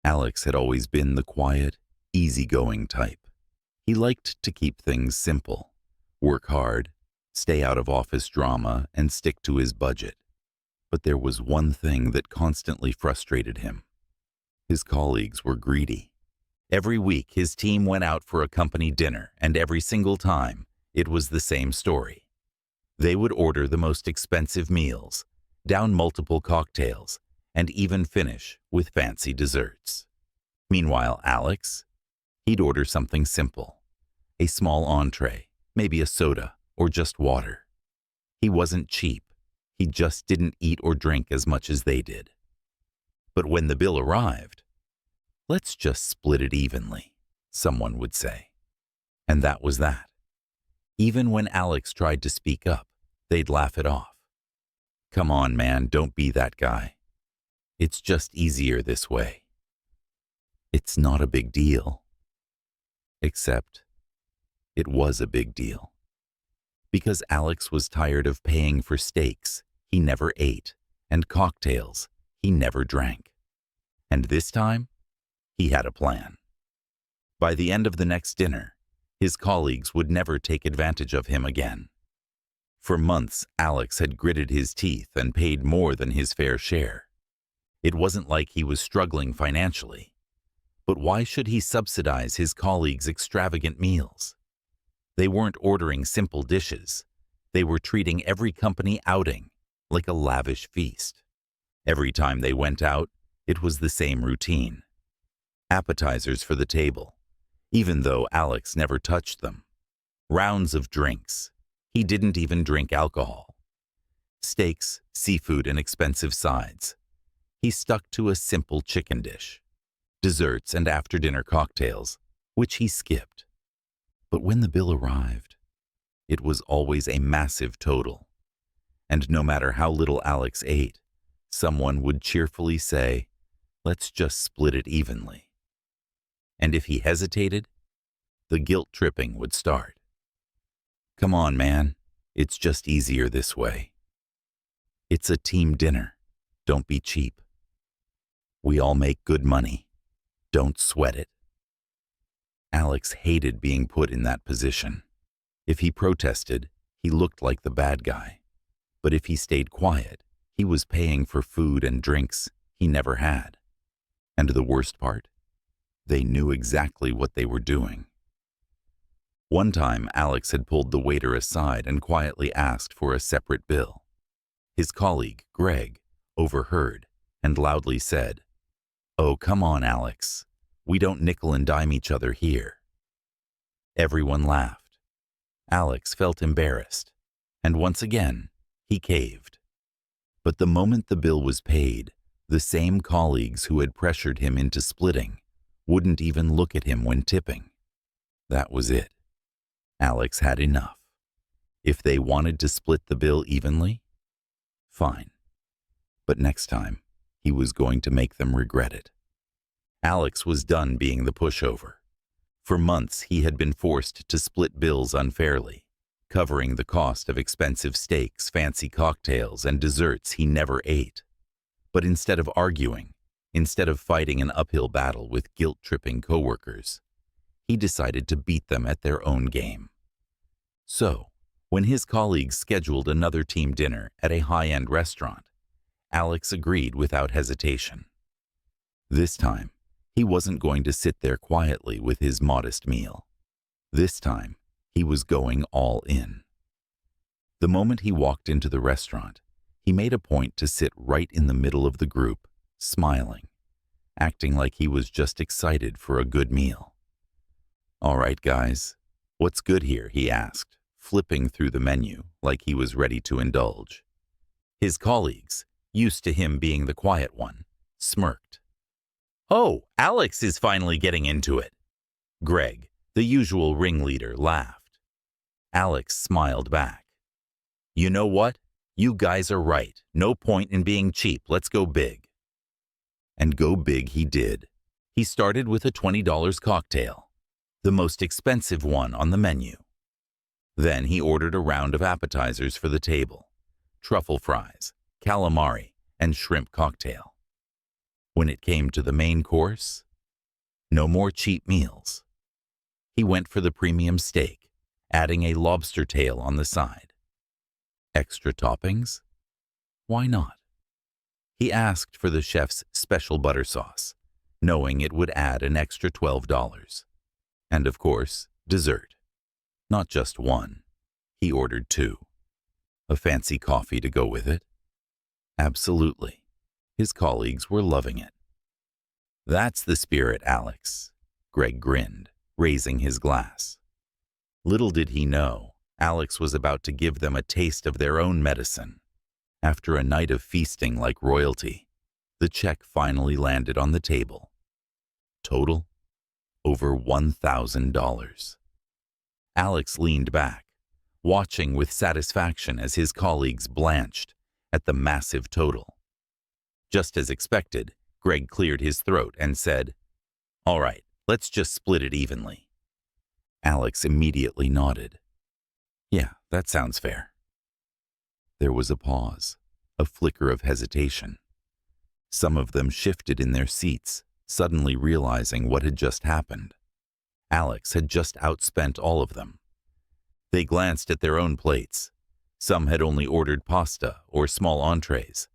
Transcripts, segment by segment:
Alex had always been the quiet, easygoing type. He liked to keep things simple, work hard, stay out of office drama, and stick to his budget. But there was one thing that constantly frustrated him. His colleagues were greedy. Every week, his team went out for a company dinner, and every single time, it was the same story. They would order the most expensive meals, down multiple cocktails, and even finish with fancy desserts. Meanwhile, Alex, he'd order something simple. A small entree, maybe a soda, or just water. He wasn't cheap. He just didn't eat or drink as much as they did. But when the bill arrived, "Let's just split it evenly," someone would say. And that was that. Even when Alex tried to speak up, they'd laugh it off. "Come on, man, don't be that guy. It's just easier this way. It's not a big deal." Except it was a big deal. Because Alex was tired of paying for steaks he never ate and cocktails he never drank. And this time, he had a plan. By the end of the next dinner, his colleagues would never take advantage of him again. For months, Alex had gritted his teeth and paid more than his fair share. It wasn't like he was struggling financially. But why should he subsidize his colleagues' extravagant meals? They weren't ordering simple dishes. They were treating every company outing like a lavish feast. Every time they went out, it was the same routine. Appetizers for the table, even though Alex never touched them. Rounds of drinks. He didn't even drink alcohol. Steaks, seafood, and expensive sides. He stuck to a simple chicken dish. Desserts and after-dinner cocktails, which he skipped. But when the bill arrived, it was always a massive total. And no matter how little Alex ate, someone would cheerfully say, "Let's just split it evenly." And if he hesitated, the guilt-tripping would start. "Come on, man, it's just easier this way. It's a team dinner. Don't be cheap. We all make good money. Don't sweat it." Alex hated being put in that position. If he protested, he looked like the bad guy. But if he stayed quiet, he was paying for food and drinks he never had. And the worst part? They knew exactly what they were doing. One time, Alex had pulled the waiter aside and quietly asked for a separate bill. His colleague, Greg, overheard and loudly said, "Oh, come on, Alex. We don't nickel and dime each other here." Everyone laughed. Alex felt embarrassed, and once again, he caved. But the moment the bill was paid, the same colleagues who had pressured him into splitting wouldn't even look at him when tipping. That was it. Alex had enough. If they wanted to split the bill evenly, fine. But next time, he was going to make them regret it. Alex was done being the pushover. For months, he had been forced to split bills unfairly, covering the cost of expensive steaks, fancy cocktails, and desserts he never ate. But instead of arguing, instead of fighting an uphill battle with guilt-tripping coworkers, he decided to beat them at their own game. So, when his colleagues scheduled another team dinner at a high-end restaurant, Alex agreed without hesitation. This time, he wasn't going to sit there quietly with his modest meal. This time, he was going all in. The moment he walked into the restaurant, he made a point to sit right in the middle of the group, smiling, acting like he was just excited for a good meal. "All right, guys, what's good here?" he asked, flipping through the menu like he was ready to indulge. His colleagues, used to him being the quiet one, smirked. "Oh, Alex is finally getting into it." Greg, the usual ringleader, laughed. Alex smiled back. "You know what? You guys are right. No point in being cheap. Let's go big." And go big he did. He started with a $20 cocktail, the most expensive one on the menu. Then he ordered a round of appetizers for the table, truffle fries, calamari, and shrimp cocktail. When it came to the main course, no more cheap meals. He went for the premium steak, adding a lobster tail on the side. Extra toppings? Why not? He asked for the chef's special butter sauce, knowing it would add an extra $12. And of course, dessert. Not just one. He ordered two. A fancy coffee to go with it? Absolutely. His colleagues were loving it. That's the spirit, Alex. Greg grinned, raising his glass. Little did he know, Alex was about to give them a taste of their own medicine. After a night of feasting like royalty, the check finally landed on the table. Total? Over $1,000. Alex leaned back, watching with satisfaction as his colleagues blanched at the massive total. Just as expected, Greg cleared his throat and said, "All right, let's just split it evenly." Alex immediately nodded. "Yeah, that sounds fair." There was a pause, a flicker of hesitation. Some of them shifted in their seats, suddenly realizing what had just happened. Alex had just outspent all of them. They glanced at their own plates. Some had only ordered pasta or small entrees,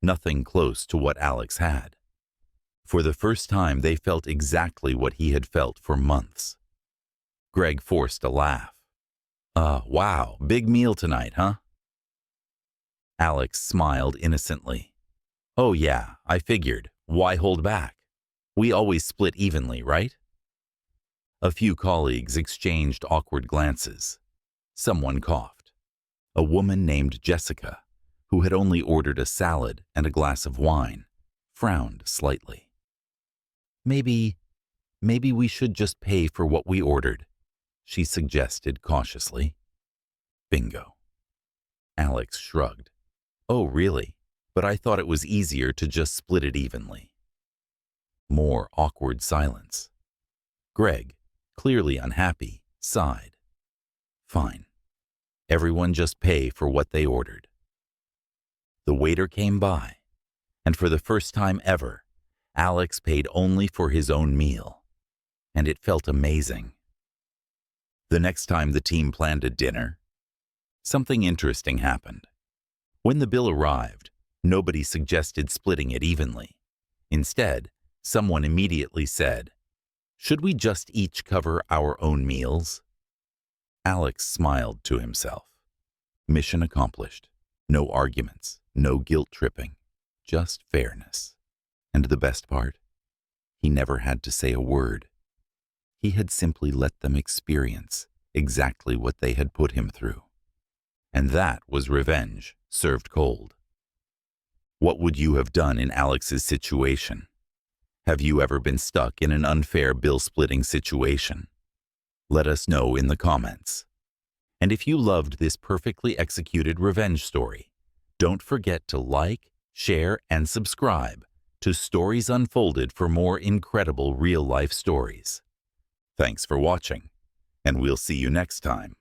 nothing close to what Alex had. For the first time, they felt exactly what he had felt for months. Greg forced a laugh. Wow, big meal tonight, huh?" Alex smiled innocently. "Oh yeah, I figured. Why hold back? We always split evenly, right?" A few colleagues exchanged awkward glances. Someone coughed. A woman named Jessica, who had only ordered a salad and a glass of wine, frowned slightly. Maybe we should just pay for what we ordered," she suggested cautiously. Bingo. Alex shrugged. "Oh, really? But I thought it was easier to just split it evenly." More awkward silence. Greg, clearly unhappy, sighed. "Fine. Everyone just pay for what they ordered." The waiter came by, and for the first time ever, Alex paid only for his own meal, and it felt amazing. The next time the team planned a dinner, something interesting happened. When the bill arrived, nobody suggested splitting it evenly. Instead, someone immediately said, "Should we just each cover our own meals?" Alex smiled to himself. Mission accomplished. No arguments, no guilt-tripping, just fairness. And the best part? He never had to say a word. He had simply let them experience exactly what they had put him through. And that was revenge, served cold. What would you have done in Alex's situation? Have you ever been stuck in an unfair bill-splitting situation? Let us know in the comments. And if you loved this perfectly executed revenge story, don't forget to like, share, and subscribe to Stories Unfolded for more incredible real-life stories. Thanks for watching, and we'll see you next time.